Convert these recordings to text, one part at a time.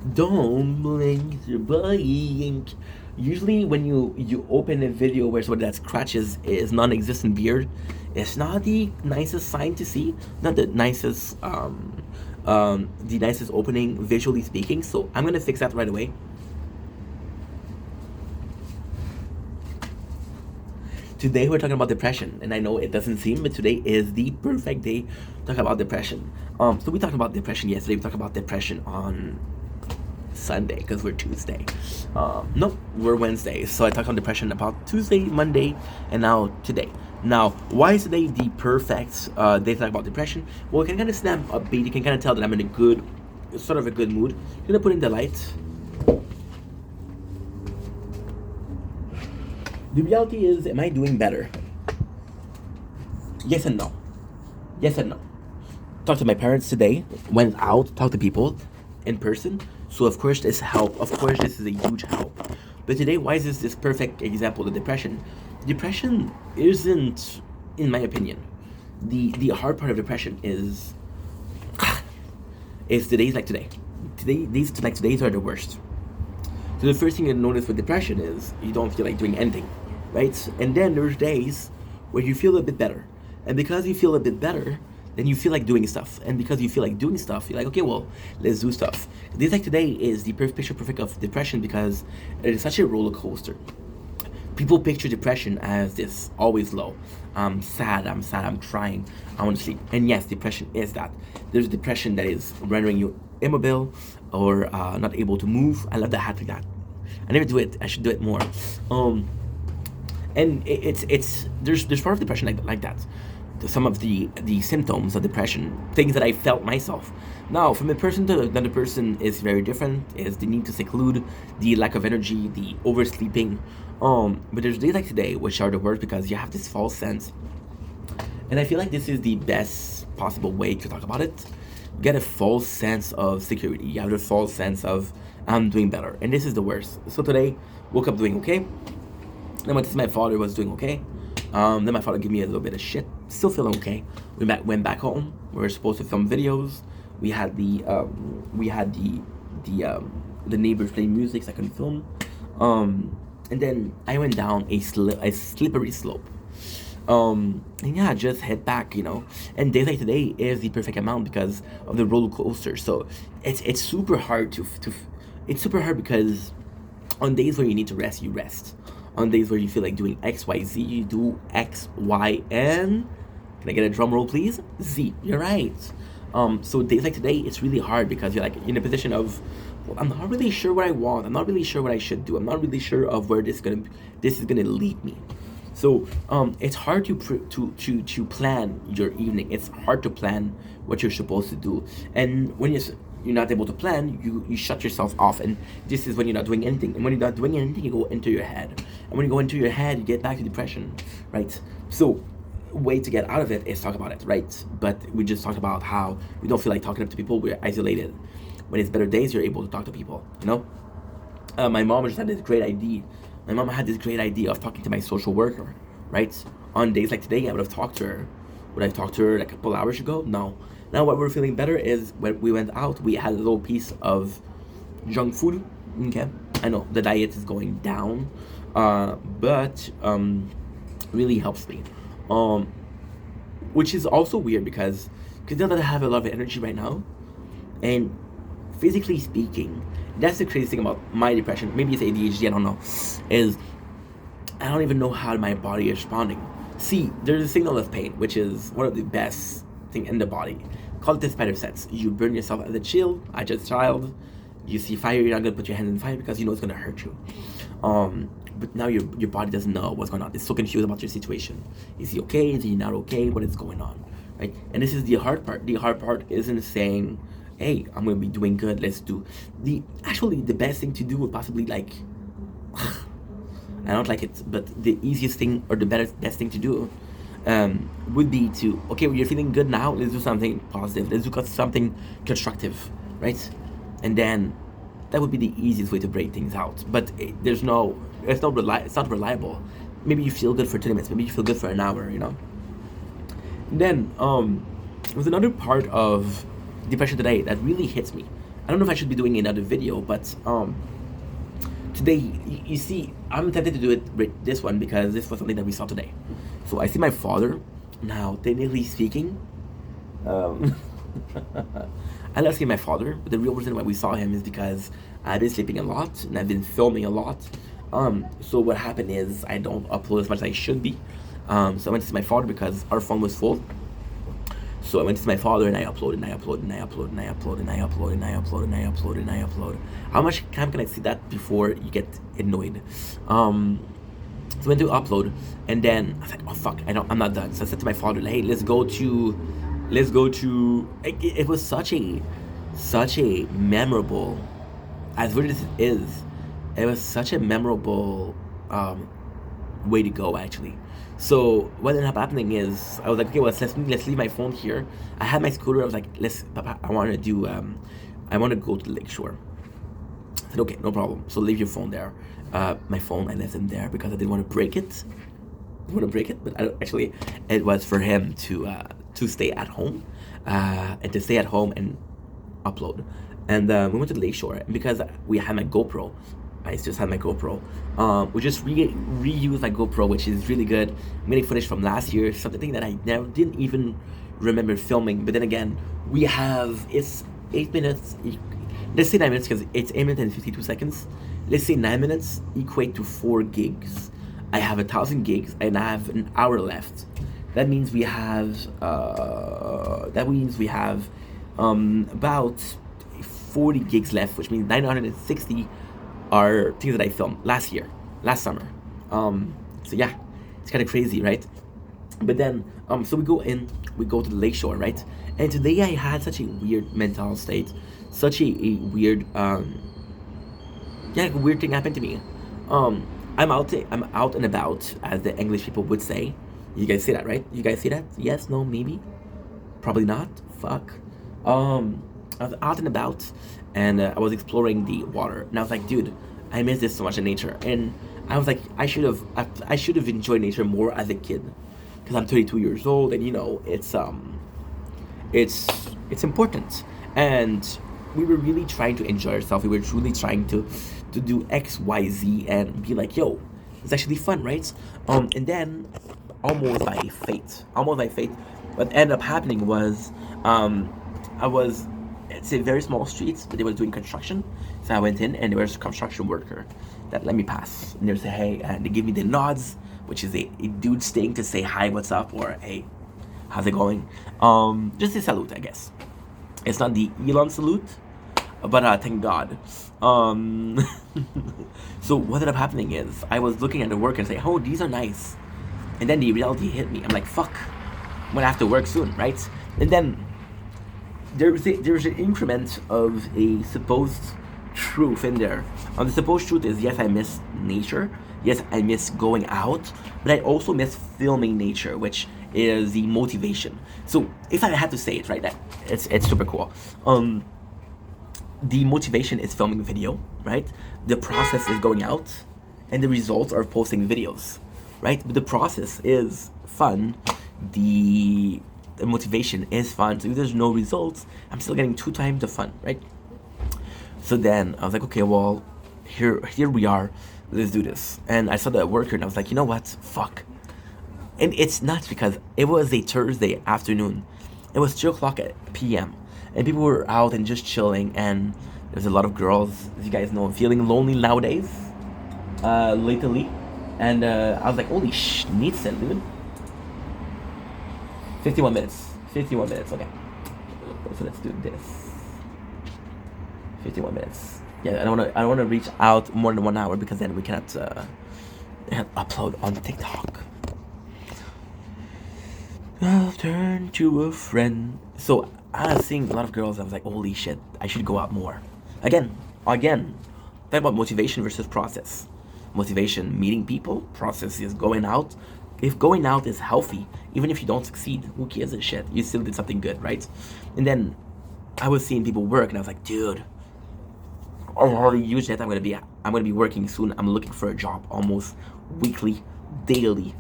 Don't blink, blink. Usually, when you open a video where somebody that scratches is non-existent beard, it's not the nicest sign to see. Not the nicest opening visually speaking. So I'm gonna fix that right away. Today we're talking about depression, and I know it doesn't seem, but today is the perfect day to talk about depression. So we talked about depression yesterday. We talked about depression on Sunday because we're Tuesday. No, we're Wednesday. So I talked on depression about Tuesday, Monday, and now today. Now, why is today the perfect day to talk about depression? Well, you can kind of snap a beat. You can kind of tell that I'm in a good, sort of a good mood. I'm gonna put in the light. The reality is, am I doing better? Yes and no. Yes and no. Talked to my parents today, went out, talked to people in person. So of course this help. Of course this is a huge help. But today, why is this perfect example of depression? Depression isn't, in my opinion, the hard part of depression is the days like today. Today's are the worst. So the first thing you notice with depression is you don't feel like doing anything, right? And then there's days where you feel a bit better, and because you feel a bit better, then you feel like doing stuff, and because you feel like doing stuff, you're like, okay, well, let's do stuff. Days like today is the picture perfect of depression because it is such a roller coaster. People picture depression as this always low. I'm sad, I'm crying, I want to sleep. And yes, depression is that. There's depression that is rendering you immobile or not able to move. I love that hat like that. I never do it. I should do it more. Um, and it's there's part of depression like that. Some of the symptoms of depression, things that I felt myself. Now, from a person to another person is very different. Is the need to seclude, the lack of energy, the oversleeping. But there's days like today which are the worst because you have this false sense, and I feel like this is the best possible way to talk about it. Get a false sense of security. You have a false sense of I'm doing better, and this is the worst. So today, woke up doing okay. Then went to see my father, was doing okay. Then my father gave me a little bit of shit. Still feeling okay. Went back home. We were supposed to film videos. We had the neighbors playing music, so I couldn't film. And then I went down a slippery slope. And yeah, just head back, And days like today is the perfect amount because of the roller coaster. So it's super hard it's super hard because on days where you need to rest, you rest. On days where you feel like doing X, Y, Z, you do X, Y, and can I get a drum roll, please? Z. You're right. So days like today, it's really hard because you're like in a position of, well, I'm not really sure what I want. I'm not really sure what I should do. I'm not really sure of where this is gonna lead me. So it's hard to plan your evening. It's hard to plan what you're supposed to do, and when you're not able to plan, you shut yourself off, and this is when you're not doing anything. And when you're not doing anything, you go into your head, and when you go into your head, you get back to depression, right? So way to get out of it is talk about it, right? But we just talked about how we don't feel like talking to people. We're isolated. When it's better days, you're able to talk to people. My mom just had this great idea. My mom had this great idea of talking to my social worker, right? On days like today, I would have talked to her. Would I talk to her like a couple hours ago? No. Now, what we're feeling better is when we went out, we had a little piece of junk food. Okay, I know the diet is going down, but really helps me. Um, which is also weird because now that I have a lot of energy right now, and physically speaking, that's the crazy thing about my depression. Maybe it's ADHD, I don't know. Is I don't even know how my body is responding. See, there's a signal of pain, which is one of the best thing in the body. Call it the spider sense. You burn yourself as a child. You see fire, you're not gonna put your hands in fire because you know it's gonna hurt you. But now your body doesn't know what's going on. It's so confused about your situation. Is he okay? Is he not okay? What is going on? Right? And this is the hard part. The hard part isn't saying, hey, I'm gonna be doing good, let's do the best thing to do would possibly like I don't like it, but the easiest thing or the best thing to do would be to, okay, well, you're feeling good now, let's do something positive, let's do something constructive, right? And then that would be the easiest way to break things out. But it's not reliable. Maybe you feel good for 20 minutes, maybe you feel good for an hour. And then there's another part of depression today that really hits me, I don't know if I should be doing another video, but today, you see, I'm tempted to do it with this one because this was something that we saw today. So I see my father. Now, technically speaking, um, I love seeing my father, but the real reason why we saw him is because I've been sleeping a lot and I've been filming a lot. So what happened is I don't upload as much as I should be. So I went to see my father because our phone was full. So I went to see my father and I uploaded and I uploaded and I uploaded and I uploaded and I uploaded and I uploaded and I uploaded and I uploaded. How much time can I see that before you get annoyed? So I went to upload and then I was like, oh fuck, I'm not done. So I said to my father, like, hey, let's go to. It was such a memorable, as weird as it is, it was such a memorable way to go actually. So what ended up happening is I was like, okay, well let's leave my phone here. I had my scooter. I was like, Papa, I want to go to the lakeshore. I said, okay, no problem. So leave your phone there. My phone, I left him there because I didn't want to break it. But actually, it was for him to stay at home, and to stay at home and upload. And we went to the lakeshore, and because we had my GoPro, I just had my GoPro. We just reused my GoPro, which is really good. Many footage from last year, something that I didn't even remember filming. But then again, it's 8 minutes. Let's say 9 minutes because it's 8 minutes and 52 seconds. Let's say 9 minutes equate to 4 gigs. I have 1,000 gigs and I have an hour left. That means we have about 40 gigs left, which means 960 are things that I filmed last summer. So yeah, it's kind of crazy, right? But then, so we go to the lakeshore, right? And today I had such a weird mental state, such a weird, weird thing happened to me. I'm out and about, as the English people would say. You guys see that, right? You guys see that? Yes, no, maybe, probably not. Fuck. I was out and about, and I was exploring the water, and I was like, dude, I miss this so much in nature. And I was like, I should have enjoyed nature more as a kid, because I'm 32 years old, and it's important. And we were really trying to enjoy ourselves. We were truly trying to do X, Y, Z, and be like, yo, it's actually fun, right? And then almost by fate, what ended up happening was, it's a very small street, but they were doing construction. So I went in, and there was a construction worker that let me pass. And they say, hey, and they give me the nods, which is a dude's thing to say hi, what's up, or hey, how's it going? Just a salute, I guess. It's not the Elon salute, but thank God. So what ended up happening is I was looking at the work and say, oh, these are nice. And then the reality hit me. I'm like, fuck, I'm gonna have to work soon, right? And then there's an increment of a supposed truth in there. The supposed truth is, yes, I miss nature. Yes, I miss going out, but I also miss filming nature, which is the motivation. So if I had to say it, right, that it's super cool. The motivation is filming a video, right? The process is going out, and the results are posting videos, right? But the process is fun. The motivation is fun. So if there's no results, I'm still getting 2 times the fun, right? So then I was like, okay, well, here we are. Let's do this. And I saw that worker, and I was like, you know what? Fuck. And it's nuts because it was a Thursday afternoon. It was 2:00 p.m. and people were out and just chilling. And there's a lot of girls, as you guys know, feeling lonely nowadays, lately. And I was like, holy schnitzel, dude. 51 minutes. 51 minutes, okay. So let's do this. 51 minutes. Yeah, I don't wanna reach out more than 1 hour because then we cannot upload on TikTok. I'll turn to a friend. So I was seeing a lot of girls. I was like, holy shit, I should go out more. Again. Talk about motivation versus process. Motivation, meeting people. Process is going out. If going out is healthy, even if you don't succeed, who gives a shit? You still did something good, right? And then I was seeing people work, and I was like, dude, I'm already used it. I'm gonna be working soon. I'm looking for a job almost weekly, daily.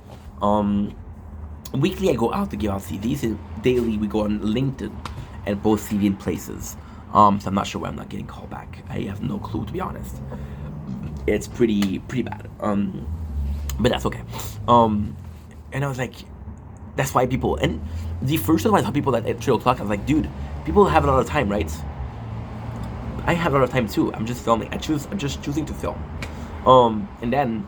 Weekly I go out to give out CVs, and daily we go on LinkedIn and post CV in places. So I'm not sure why I'm not getting called back. I have no clue, to be honest. It's pretty bad. But that's okay. And I was like, that's why people. And the first time I saw people at 3 o'clock, I was like, dude, people have a lot of time, right? I have a lot of time too. I'm just filming. I'm just choosing to film. And then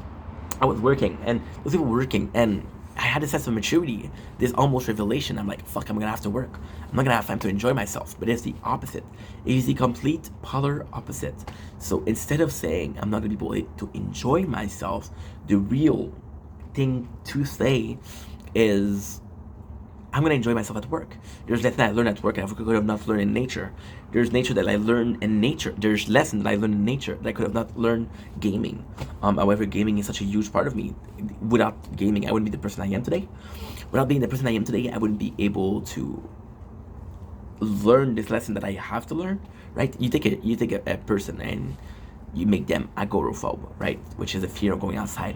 I was working, and those people were working, and I had a sense of maturity, this almost revelation. I'm like, fuck, I'm gonna have to work. I'm not gonna have time to enjoy myself. But it's the opposite. It is the complete polar opposite. So instead of saying I'm not gonna be able to enjoy myself, the real thing to say is I'm gonna enjoy myself at work. There's lessons I learned at work and I could have not learned in nature. There's nature that I learned in nature. There's lessons that I learned in nature that I could have not learned gaming. However, gaming is such a huge part of me. Without gaming, I wouldn't be the person I am today. Without being the person I am today, I wouldn't be able to learn this lesson that I have to learn. Right? You take a person and you make them agoraphobe, right? Which is a fear of going outside.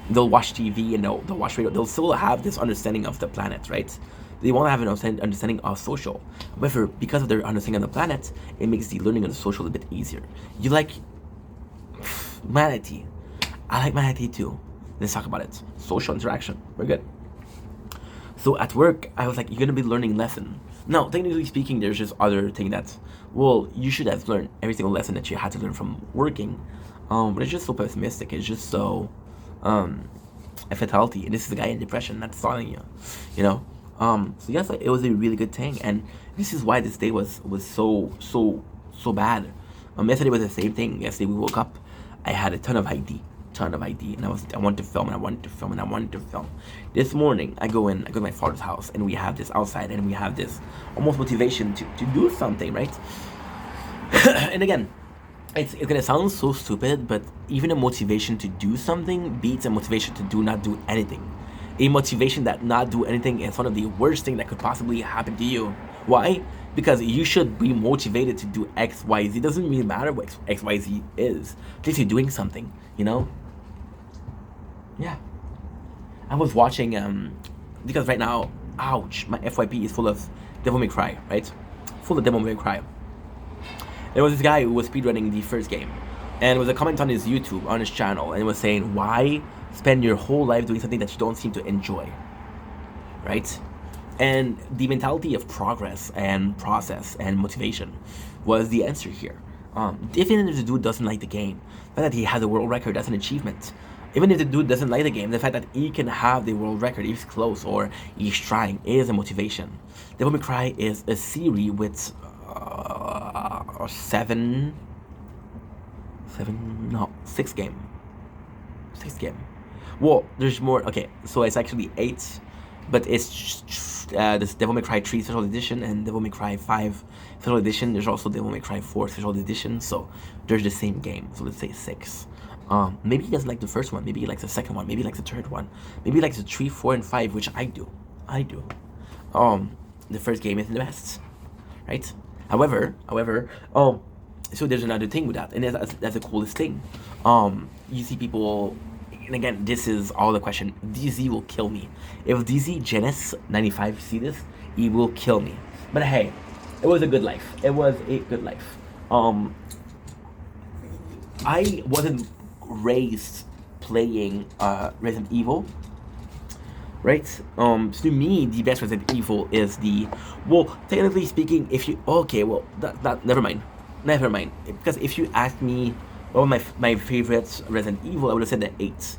They'll watch TV and they'll watch radio. They'll still have this understanding of the planet, right? They want to have an understanding of social. However, because of their understanding of the planet, it makes the learning of the social a bit easier. You like manatee. I like manatee too. Let's talk about it. Social interaction. We're good. So at work, I was like, you're gonna be learning lesson. Now, technically speaking, there's just other thing that, well, you should have learned every single lesson that you had to learn from working. But it's just so pessimistic. It's just so a fatality, and this is a guy in depression that's telling you, you know. So yes, it was a really good thing, and this is why this day was so bad. Yesterday was the same thing. Yesterday we woke up, I had a ton of ID, and I wanted to film, and I wanted to film, and I wanted to film. This morning I go to my father's house, and we have this outside, and we have this almost motivation to do something, right? And again, it's gonna sound so stupid, but even a motivation to do something beats a motivation to not do anything. A motivation that not do anything is one of the worst things that could possibly happen to you. Why? Because you should be motivated to do X, Y, Z. It doesn't really matter what X, Y, Z is. At least you're doing something, you know? Yeah. I was watching, because right now, ouch, my FYP is full of Devil May Cry, right? Full of Devil May Cry. There was this guy who was speedrunning the first game, and there was a comment on his YouTube, on his channel, and it was saying, why spend your whole life doing something that you don't seem to enjoy, right? And the mentality of progress and process and motivation was the answer here. Even if the dude doesn't like the game, the fact that he has a world record, that's an achievement. Even if the dude doesn't like the game, the fact that he can have the world record, he's close or he's trying, is a motivation. Devil May Cry is a series with six game. Well, there's more. Okay, so it's actually 8, but it's this Devil May Cry 3 Special Edition and Devil May Cry 5 Special Edition. There's also Devil May Cry 4 Special Edition, so there's the same game. So let's say 6. Maybe he doesn't like the first one. Maybe he likes the second one. Maybe he likes the third one. Maybe he likes the 3, 4, and 5, which I do. The first game isn't the best, right? However, so there's another thing with that, and that's the coolest thing. You see people, and again, this is all the question. DZ will kill me. If DZ Genesis 95 see this, he will kill me. But hey, it was a good life. I wasn't raised playing Resident Evil, right? So to me, the best Resident Evil is technically speaking, if you, never mind. Because if you asked me what was my favorite Resident Evil, I would have said the 8.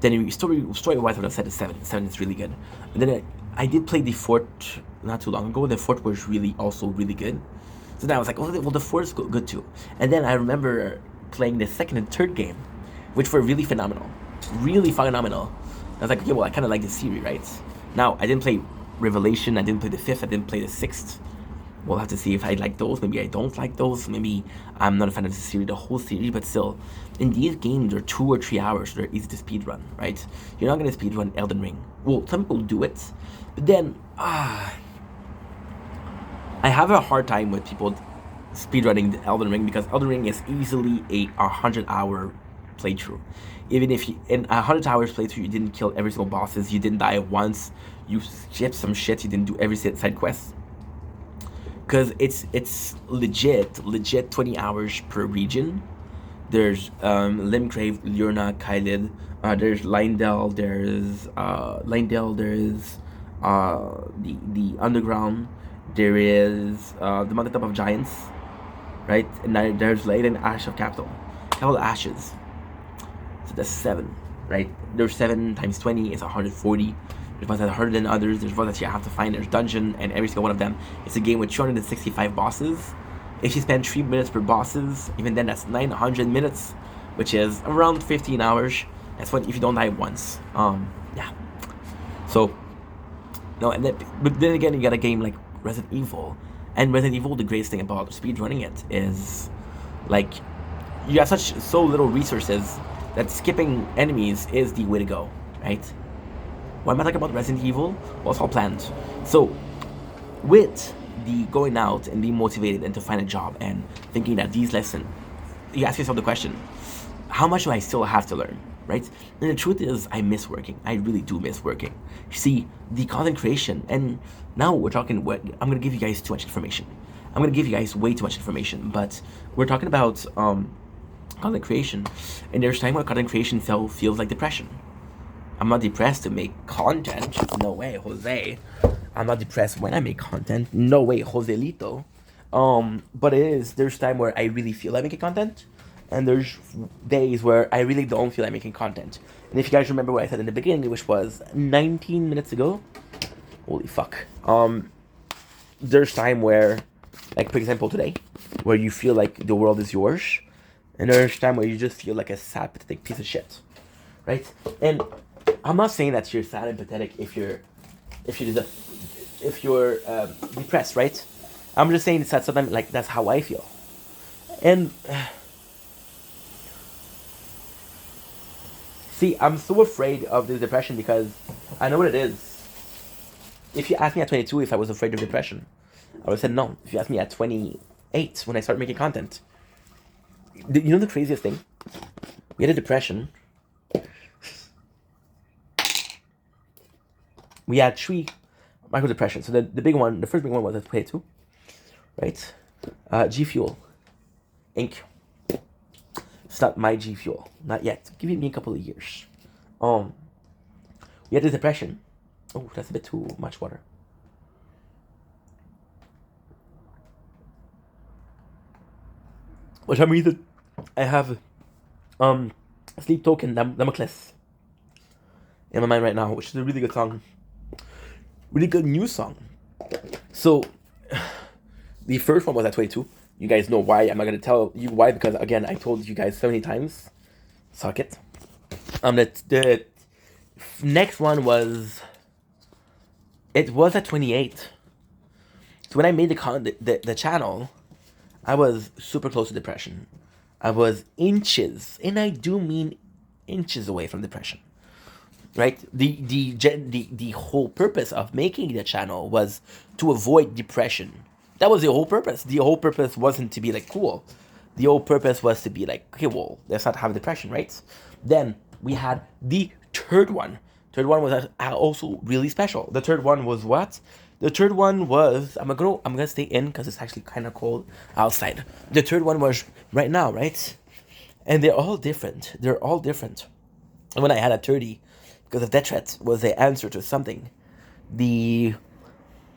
Then story-wise, I would have said the 7. The 7 is really good. And then I did play the 4th not too long ago. The 4th was also really good. So then I was like, well, the 4th is good too. And then I remember playing the 2nd and 3rd game, which were really phenomenal. I was like, okay, well, I kind of like the series, right? Now, I didn't play Revelation, I didn't play the 5th, I didn't play the 6th. We'll have to see if I like those. Maybe I don't like those. Maybe I'm not a fan of the whole series, but still, in these games, they're 2 or 3 hours. They're easy to speedrun, right? You're not going to speedrun Elden Ring. Well, some people do it, but then, I have a hard time with people speedrunning the Elden Ring, because Elden Ring is easily a 100-hour playthrough. Even if in 100 hours playthrough, you didn't kill every single bosses, you didn't die once, you skipped some shit, you didn't do every side quest, because it's legit 20 hours per region. There's Limgrave, Lurna, Kailid. There's Lindell. There's the underground. There is the Mountaintop of Giants, right? And there's Leiden, Ash of Capital. All ashes. So that's 7, right? There's 7 times 20 is 140. There's ones that are harder than others. There's ones that you have to find. There's dungeon, and every single one of them. It's a game with 265 bosses. If you spend 3 minutes per bosses, even then that's 900 minutes, which is around 15 hours. That's what if you don't die once. Yeah. So, no, and then, but then again, you got a game like Resident Evil, and Resident Evil. The greatest thing about speedrunning it is, like, you have so little resources that skipping enemies is the way to go, right? Why am I talking about Resident Evil? Well, it's all planned. So, with the going out and being motivated and to find a job and thinking that these lessons, you ask yourself the question, how much do I still have to learn, right? And the truth is, I miss working. I really do miss working. You see, the content creation, and now we're talking, I'm going to give you guys too much information. I'm going to give you guys way too much information, but we're talking about content creation, and there's time where content creation feels like depression. I'm not depressed to make content. No way, Jose. I'm not depressed when I make content. No way, Joselito. But there's time where I really feel like making content, and there's days where I really don't feel like making content. And if you guys remember what I said in the beginning, which was 19 minutes ago, holy fuck. There's time where, like for example today, where you feel like the world is yours, and there's time where you just feel like a sad, pathetic piece of shit, right? And I'm not saying that you're sad and pathetic if you're depressed, right? I'm just saying that sometimes like that's how I feel. And see, I'm so afraid of this depression because I know what it is. If you asked me at 22 if I was afraid of depression, I would have said no. If you asked me at 28 when I started making content, you know the craziest thing? We had a depression. We had 3 micro depressions. So the big one, the first big one was at 22, right? G Fuel Inc. It's not my G Fuel, not yet. Give me a couple of years. We had this depression. Oh, that's a bit too much water. For some reason, I have Sleep Token Damocles in my mind right now, which is a really good song. Really good new song. So, the first one was at 22. You guys know why. I'm not going to tell you why, because again, I told you guys so many times. Suck it. The next one was... It was at 28. So when I made the channel, I was super close to depression. I was inches, and I do mean inches away from depression. Right? The whole purpose of making the channel was to avoid depression. That was the whole purpose. The whole purpose wasn't to be like cool. The whole purpose was to be like, okay, well, let's not have depression, right? Then we had the third one. Third one was also really special. The third one was what? The third one was I'm gonna stay in because it's actually kind of cold outside. The third one was right now, right? And they're all different. And when I had a 30, because of Death Threat was the answer to something. The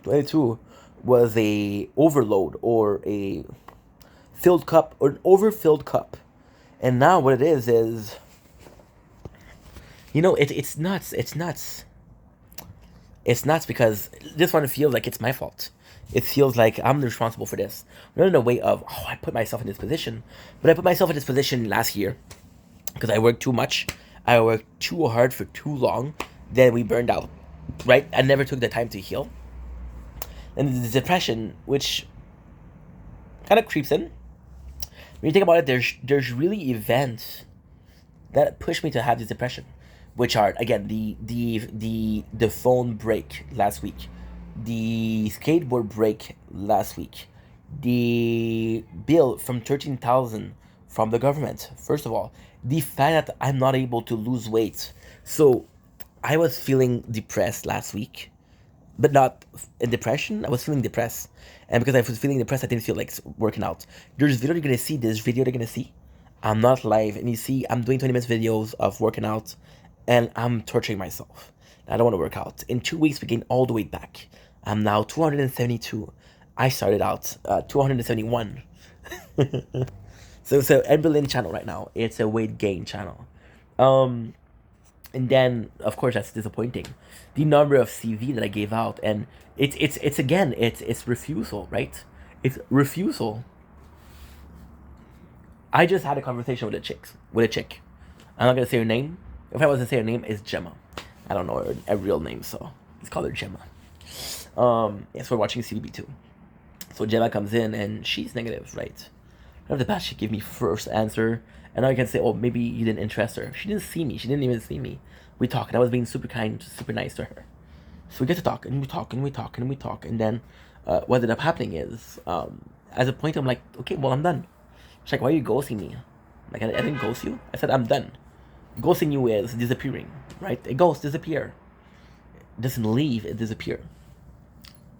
22 was a overload or a filled cup or an overfilled cup. And now what it is, it's nuts. It's nuts because this one feels like it's my fault. It feels like I'm responsible for this. Not in a way of, I put myself in this position. But I put myself in this position last year because I worked too much. I worked too hard for too long. Then we burned out, right? I never took the time to heal. And the depression, which kind of creeps in. When you think about it, there's really events that push me to have this depression, which are again the phone break last week, the skateboard break last week, the bill from 13,000 from the government. First of all, the fact that I'm not able to lose weight. So I was feeling depressed last week. but not in depression. I was feeling depressed, and because I was feeling depressed, I didn't feel like working out. There's video you're gonna see. This video you're gonna see. I'm not live, and you see I'm doing 20 minutes videos of working out, and I'm torturing myself. I don't want to work out. In 2 weeks, we gained all the weight back. I'm now 272. I started out 271. So it's a Berlin channel right now. It's a weight gain channel. Um, and then of course that's disappointing. The number of CV that I gave out, and it's again it's refusal, right? It's refusal. I just had a conversation with a chick. I'm not gonna say her name. If I was to say her name, it's Gemma. I don't know her real name, so let's call her Gemma. Yes, we're watching CBB2. So Gemma comes in and she's negative, right? Right off the bat, she gave me first answer, and now you can say, oh, maybe you didn't interest her. She didn't see me. She didn't even see me. We talked, and I was being super kind, super nice to her. So we get to talk, and we talk, and we talk, and we talk, and then what ended up happening is, at a point, I'm like, okay, well, I'm done. She's like, why are you ghosting me? Like, I didn't ghost you. I said, I'm done. Ghosting you is disappearing, right? A ghost disappear. It doesn't leave, it disappear.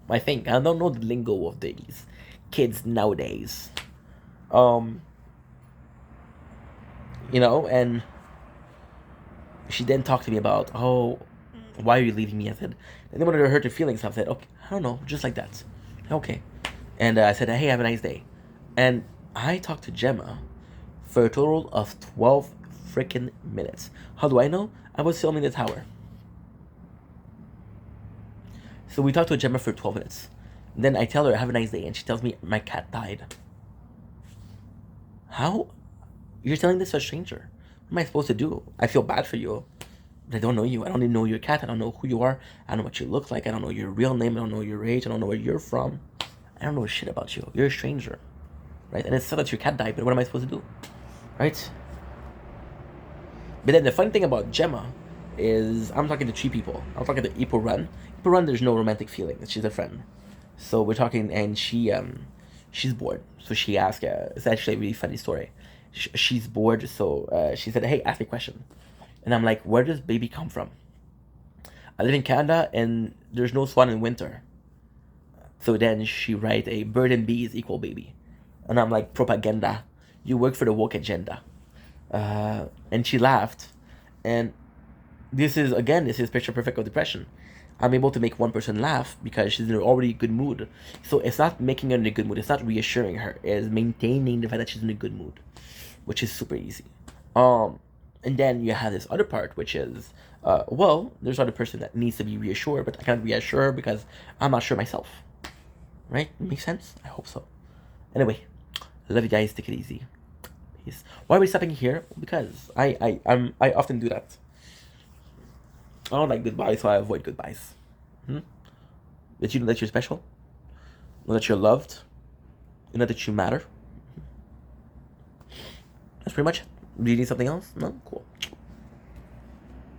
I think I don't know the lingo of these kids nowadays. Um, and she then talked to me about, oh, why are you leaving me? I said, I didn't want to hurt her feelings. So I said, okay, I don't know, just like that. Okay. And I said, hey, have a nice day. And I talked to Gemma for a total of 12 freaking minutes. How do I know? I was filming the tower. So we talked to Gemma for 12 minutes. Then I tell her, have a nice day. And she tells me, my cat died. How? You're telling this to a stranger. What am I supposed to do? I feel bad for you. But I don't know you. I don't even know your cat. I don't know who you are. I don't know what you look like. I don't know your real name. I don't know your age. I don't know where you're from. I don't know shit about you. You're a stranger. Right? And it's sad that your cat died, but what am I supposed to do? Right? But then the funny thing about Gemma is I'm talking to three people. I'm talking to Ipo Run. Ipo Run, there's no romantic feeling. She's a friend. So we're talking, and she's bored. So she asked, it's actually a really funny story. She's bored, so she said, hey, ask me a question. And I'm like, where does baby come from? I live in Canada, and there's no swan in winter. So then she write, a bird and bees equal baby. And I'm like, propaganda. You work for the woke agenda. And she laughed. And this is picture perfect of depression. I'm able to make one person laugh because she's in an already good mood. So it's not making her in a good mood. It's not reassuring her. It's maintaining the fact that she's in a good mood, which is super easy. And then you have this other part, which is, well, there's another person that needs to be reassured, but I can't reassure her because I'm not sure myself. Right? Makes sense? I hope so. Anyway, love you guys. Take it easy. Peace. Why are we stopping here? Because I often do that. I don't like goodbyes, so I avoid goodbyes. That you know that you're special, know that you're loved, you know that you matter. That's pretty much it. Do you need something else? No? Cool.